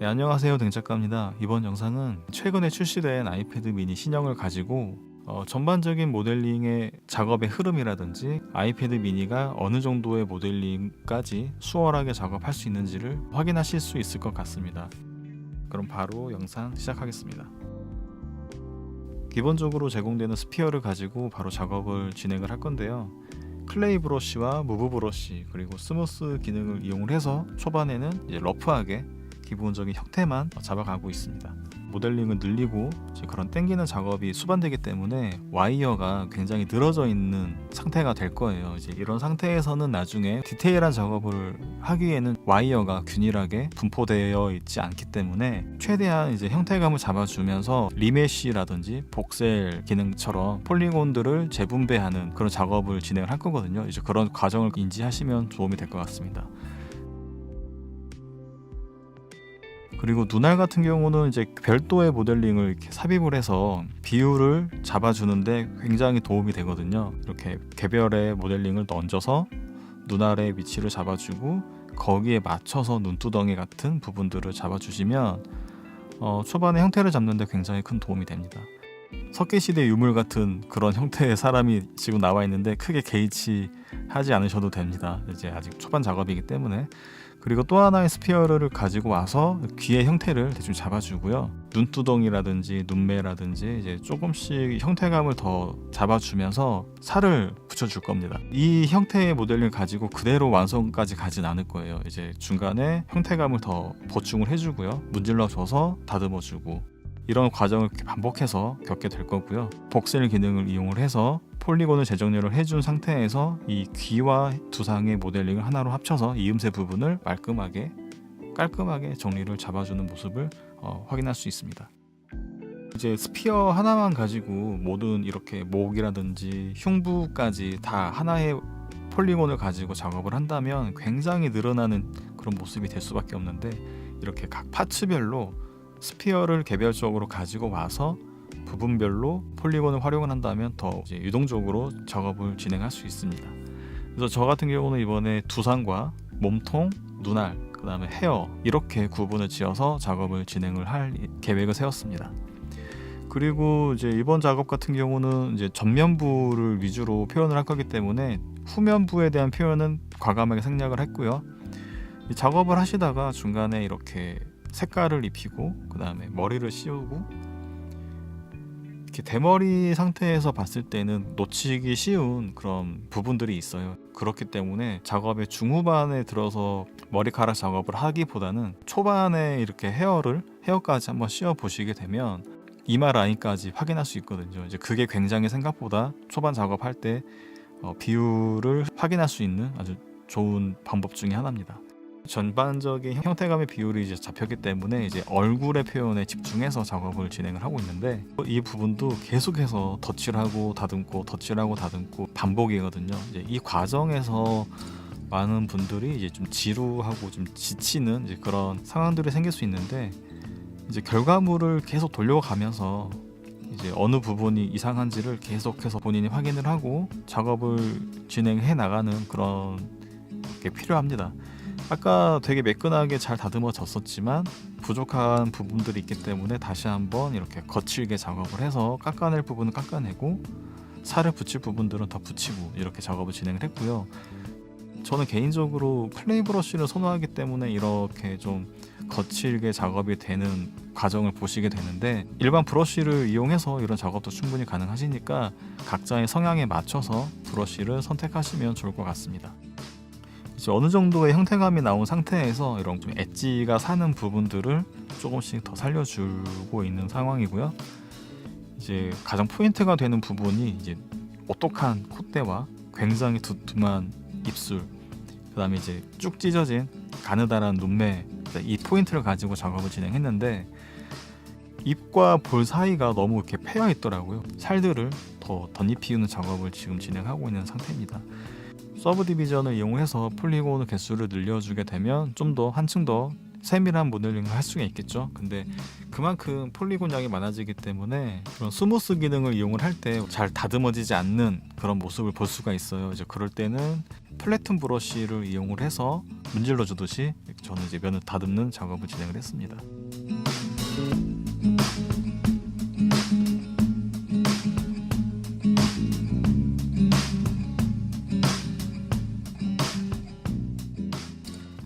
안녕하세요, 댕작가입니다. 이번 영상은 최근에 출시된 아이패드 미니 신형을 가지고 전반적인 모델링의 작업의 흐름이라든지 아이패드 미니가 어느 정도의 모델링까지 수월하게 작업할 수 있는지를 확인하실 수 있을 것 같습니다. 그럼 바로 영상 시작하겠습니다. 기본적으로 제공되는 스피어를 가지고 바로 작업을 진행을 할 건데요. 클레이 브러쉬와 무브 브러쉬 그리고 스무스 기능을 이용을 해서 초반에는 이제 러프하게 기본적인 형태만 잡아가고 있습니다. 모델링을 늘리고 그런 당기는 작업이 수반되기 때문에 와이어가 굉장히 늘어져 있는 상태가 될 거예요. 이제 이런 상태에서는 나중에 디테일한 작업을 하기에는 와이어가 균일하게 분포되어 있지 않기 때문에 최대한 이제 형태감을 잡아주면서 리메쉬라든지 복셀 기능처럼 폴리곤들을 재분배하는 그런 작업을 진행을 할 거거든요. 이제 그런 과정을 인지하시면 도움이 될 것 같습니다. 그리고 눈알 같은 경우는 이제 별도의 모델링을 이렇게 삽입을 해서 비율을 잡아주는데 굉장히 도움이 되거든요. 이렇게 개별의 모델링을 얹어서 눈알의 위치를 잡아주고 거기에 맞춰서 눈두덩이 같은 부분들을 잡아주시면 초반에 형태를 잡는데 굉장히 큰 도움이 됩니다. 석기시대 유물 같은 그런 형태의 사람이 지금 나와 있는데 크게 개의치하지 않으셔도 됩니다. 이제 아직 초반 작업이기 때문에. 그리고 또 하나의 스피어를 가지고 와서 귀의 형태를 대충 잡아주고요. 눈두덩이라든지 눈매라든지 이제 조금씩 형태감을 더 잡아주면서 살을 붙여줄 겁니다. 이 형태의 모델링을 가지고 그대로 완성까지 가진 않을 거예요. 이제 중간에 형태감을 더 보충을 해주고요. 문질러줘서 다듬어주고 이런 과정을 반복해서 겪게 될 거고요. 복셀 기능을 이용을 해서 폴리곤을 재정렬을 해준 상태에서 이 귀와 두상의 모델링을 하나로 합쳐서 이음새 부분을 깔끔하게 정리를 잡아주는 모습을 확인할 수 있습니다. 이제 스피어 하나만 가지고 모든 이렇게 목이라든지 흉부까지 다 하나의 폴리곤을 가지고 작업을 한다면 굉장히 늘어나는 그런 모습이 될 수밖에 없는데 이렇게 각 파츠별로 스피어를 개별적으로 가지고 와서 부분별로 폴리곤을 활용을 한다면 더 이제 유동적으로 작업을 진행할 수 있습니다. 그래서 저 같은 경우는 이번에 두상과 몸통, 눈알, 그 다음에 헤어 이렇게 구분을 지어서 작업을 진행을 할 계획을 세웠습니다. 그리고 이제 이번 작업 같은 경우는 이제 전면부를 위주로 표현을 할 거기 때문에 후면부에 대한 표현은 과감하게 생략을 했고요. 이 작업을 하시다가 중간에 이렇게 색깔을 입히고 그 다음에 머리를 씌우고 이렇게 대머리 상태에서 봤을 때는 놓치기 쉬운 그런 부분들이 있어요. 그렇기 때문에 작업의 중후반에 들어서 머리카락 작업을 하기보다는 초반에 이렇게 헤어까지 한번 씌워 보시게 되면 이마 라인까지 확인할 수 있거든요. 이제 그게 굉장히 생각보다 초반 작업할 때 비율을 확인할 수 있는 아주 좋은 방법 중에 하나입니다. 전반적인 형태감의 비율이 이제 잡혔기 때문에 이제 얼굴의 표현에 집중해서 작업을 진행을 하고 있는데 이 부분도 계속해서 덧칠하고 다듬고 반복이거든요. 이제 이 과정에서 많은 분들이 이제 좀 지루하고 좀 지치는 이제 그런 상황들이 생길 수 있는데 이제 결과물을 계속 돌려가면서 이제 어느 부분이 이상한지를 계속해서 본인이 확인을 하고 작업을 진행해 나가는 그런 게 필요합니다. 아까 되게 매끈하게 잘 다듬어졌었지만 부족한 부분들이 있기 때문에 다시 한번 이렇게 거칠게 작업을 해서 깎아낼 부분은 깎아내고 살을 붙일 부분들은 더 붙이고 이렇게 작업을 진행을 했고요. 저는 개인적으로 클레이 브러쉬를 선호하기 때문에 이렇게 좀 거칠게 작업이 되는 과정을 보시게 되는데 일반 브러쉬를 이용해서 이런 작업도 충분히 가능하시니까 각자의 성향에 맞춰서 브러쉬를 선택하시면 좋을 것 같습니다. 이제 어느 정도의 형태감이 나온 상태에서 이런 좀 엣지가 사는 부분들을 조금씩 더 살려주고 있는 상황이고요. 이제 가장 포인트가 되는 부분이 이제 오똑한 콧대와 굉장히 두툼한 입술, 그다음에 이제 쭉 찢어진 가느다란 눈매, 이 포인트를 가지고 작업을 진행했는데 입과 볼 사이가 너무 이렇게 패여 있더라고요. 살들을 더 덧입히는 작업을 지금 진행하고 있는 상태입니다. 서브 디비전을 이용해서 폴리곤 개수를 늘려주게 되면 좀 더 한층 더 세밀한 모델링을 할 수가 있겠죠. 근데 그만큼 폴리곤 양이 많아지기 때문에 그런 스무스 기능을 이용을 할 때 잘 다듬어지지 않는 그런 모습을 볼 수가 있어요. 이제 그럴 때는 플래툰 브러쉬를 이용을 해서 문질러 주듯이 저는 이제 면을 다듬는 작업을 진행을 했습니다.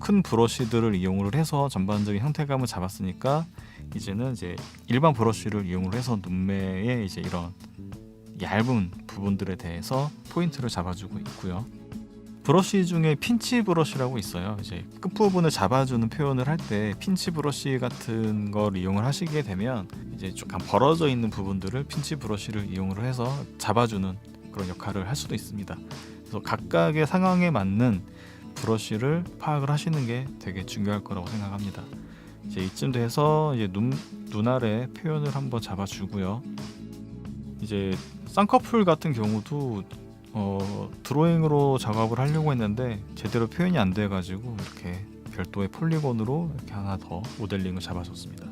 큰 브러쉬들을 이용을 해서 전반적인 형태감을 잡았으니까 이제는 이제 일반 브러쉬를 이용을 해서 눈매에 이제 이런 얇은 부분들에 대해서 포인트를 잡아주고 있고요. 브러쉬 중에 핀치 브러쉬라고 있어요. 이제 끝부분을 잡아주는 표현을 할 때 핀치 브러쉬 같은 걸 이용을 하시게 되면 이제 조금 벌어져 있는 부분들을 핀치 브러쉬를 이용을 해서 잡아주는 그런 역할을 할 수도 있습니다. 그래서 각각의 상황에 맞는 브러쉬를 파악을 하시는 게 되게 중요할 거라고 생각합니다. 이제 이쯤 돼서 이제 눈 아래 표현을 한번 잡아주고요. 이제 쌍꺼풀 같은 경우도 드로잉으로 작업을 하려고 했는데 제대로 표현이 안 돼가지고 이렇게 별도의 폴리곤으로 이렇게 하나 더 모델링을 잡아줬습니다.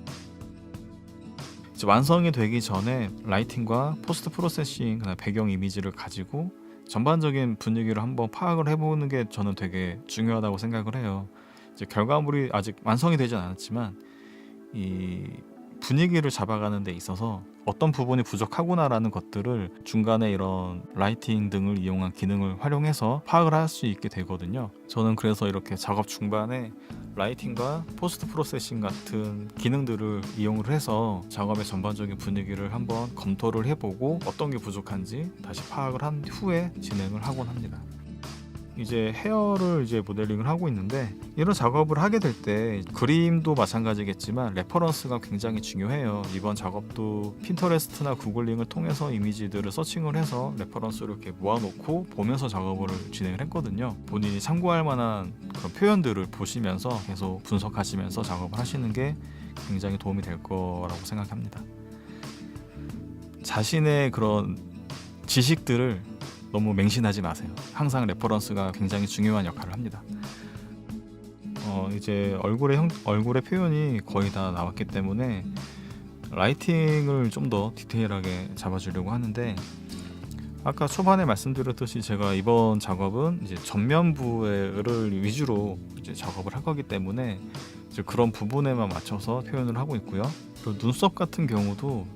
이제 완성이 되기 전에 라이팅과 포스트 프로세싱, 그다음 배경 이미지를 가지고 전반적인 분위기를 한번 파악을 해보는 게 저는 되게 중요하다고 생각을 해요. 이제 결과물이 아직 완성이 되진 않았지만 이 분위기를 잡아가는 데 있어서 어떤 부분이 부족하구나라는 것들을 중간에 이런 라이팅 등을 이용한 기능을 활용해서 파악을 할 수 있게 되거든요. 저는 그래서 이렇게 작업 중반에 라이팅과 포스트 프로세싱 같은 기능들을 이용을 해서 작업의 전반적인 분위기를 한번 검토를 해보고 어떤 게 부족한지 다시 파악을 한 후에 진행을 하곤 합니다. 이제 헤어를 이제 모델링을 하고 있는데 이런 작업을 하게 될 때 그림도 마찬가지겠지만 레퍼런스가 굉장히 중요해요. 이번 작업도 핀터레스트나 구글링을 통해서 이미지들을 서칭을 해서 레퍼런스를 이렇게 모아놓고 보면서 작업을 진행을 했거든요. 본인이 참고할 만한 그런 표현들을 보시면서 계속 분석하시면서 작업을 하시는 게 굉장히 도움이 될 거라고 생각합니다. 자신의 그런 지식들을 너무 맹신하지 마세요. 항상 레퍼런스가 굉장히 중요한 역할을 합니다. 이제 얼굴의 표현이 거의 다 나왔기 때문에 라이팅을 좀 더 디테일하게 잡아주려고 하는데 아까 초반에 말씀드렸듯이 제가 이번 작업은 이제 전면부를 위주로 이제 작업을 할 거기 때문에 이제 그런 부분에만 맞춰서 표현을 하고 있고요. 그리고 눈썹 같은 경우도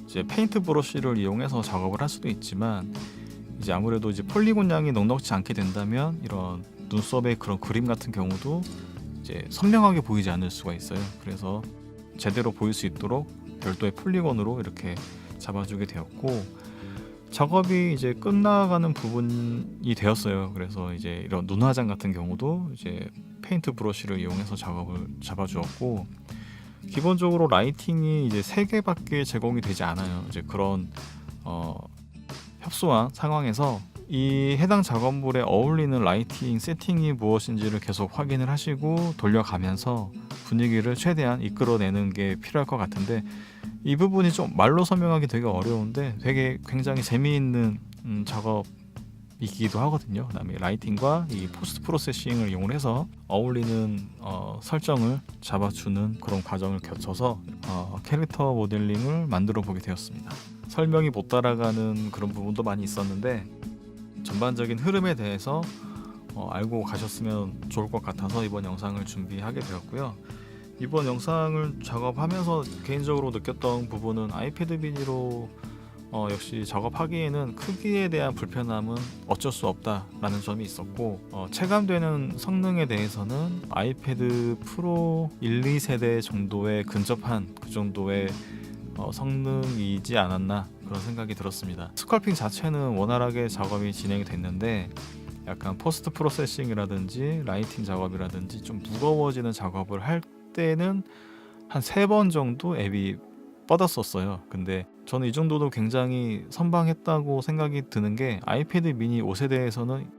이제 페인트 브러쉬를 이용해서 작업을 할 수도 있지만 이제 아무래도 이제 폴리곤 양이 넉넉지 않게 된다면 이런 눈썹의 그런 그림 같은 경우도 이제 선명하게 보이지 않을 수가 있어요. 그래서 제대로 보일 수 있도록 별도의 폴리곤으로 이렇게 잡아주게 되었고 작업이 이제 끝나가는 부분이 되었어요. 그래서 이제 이런 눈 화장 같은 경우도 이제 페인트 브러쉬를 이용해서 작업을 잡아주었고 기본적으로 라이팅이 이제 3개밖에 제공이 되지 않아요. 이제 그런 협소한 상황에서 이 해당 작업물에 어울리는 라이팅 세팅이 무엇인지를 계속 확인을 하시고 돌려가면서 분위기를 최대한 이끌어내는 게 필요할 것 같은데 이 부분이 좀 말로 설명하기 되게 어려운데 되게 굉장히 재미있는 작업이기도 하거든요. 그다음에 라이팅과 이 포스트 프로세싱을 이용해서 어울리는 설정을 잡아주는 그런 과정을 거쳐서 캐릭터 모델링을 만들어 보게 되었습니다. 설명이 못 따라가는 그런 부분도 많이 있었는데 전반적인 흐름에 대해서 알고 가셨으면 좋을 것 같아서 이번 영상을 준비하게 되었고요. 이번 영상을 작업하면서 개인적으로 느꼈던 부분은 아이패드 미니로 역시 작업하기에는 크기에 대한 불편함은 어쩔 수 없다라는 점이 있었고 체감되는 성능에 대해서는 아이패드 프로 1, 2세대 정도에 근접한 그 정도의 성능이지 않았나 그런 생각이 들었습니다. 스컬핑 자체는 원활하게 작업이 진행이 됐는데 약간 포스트 프로세싱이라든지 라이팅 작업이라든지 좀 무거워지는 작업을 할 때는 한 3번 정도 앱이 뻗었었어요. 근데 저는 이 정도도 굉장히 선방했다고 생각이 드는 게 아이패드 미니 5세대에서는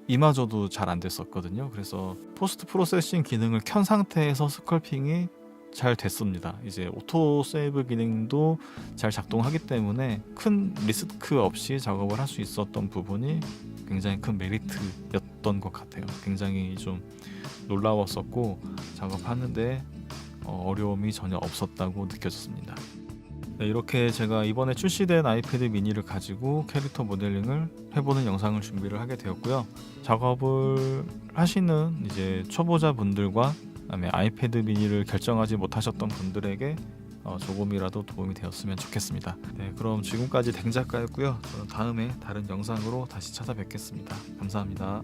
이마저도 잘 안 됐었거든요. 그래서 포스트 프로세싱 기능을 켠 상태에서 스컬핑이 잘 됐습니다. 이제 오토 세이브 기능도 잘 작동하기 때문에 큰 리스크 없이 작업을 할 수 있었던 부분이 굉장히 큰 메리트였던 것 같아요. 굉장히 좀 놀라웠었고 작업하는데 어려움이 전혀 없었다고 느껴졌습니다. 네, 이렇게 제가 이번에 출시된 아이패드 미니를 가지고 캐릭터 모델링을 해보는 영상을 준비를 하게 되었고요. 작업을 하시는 이제 초보자 분들과 그다음에 아이패드 미니를 결정하지 못하셨던 분들에게 조금이라도 도움이 되었으면 좋겠습니다. 네, 그럼 지금까지 댕작가였고요. 저는 다음에 다른 영상으로 다시 찾아뵙겠습니다. 감사합니다.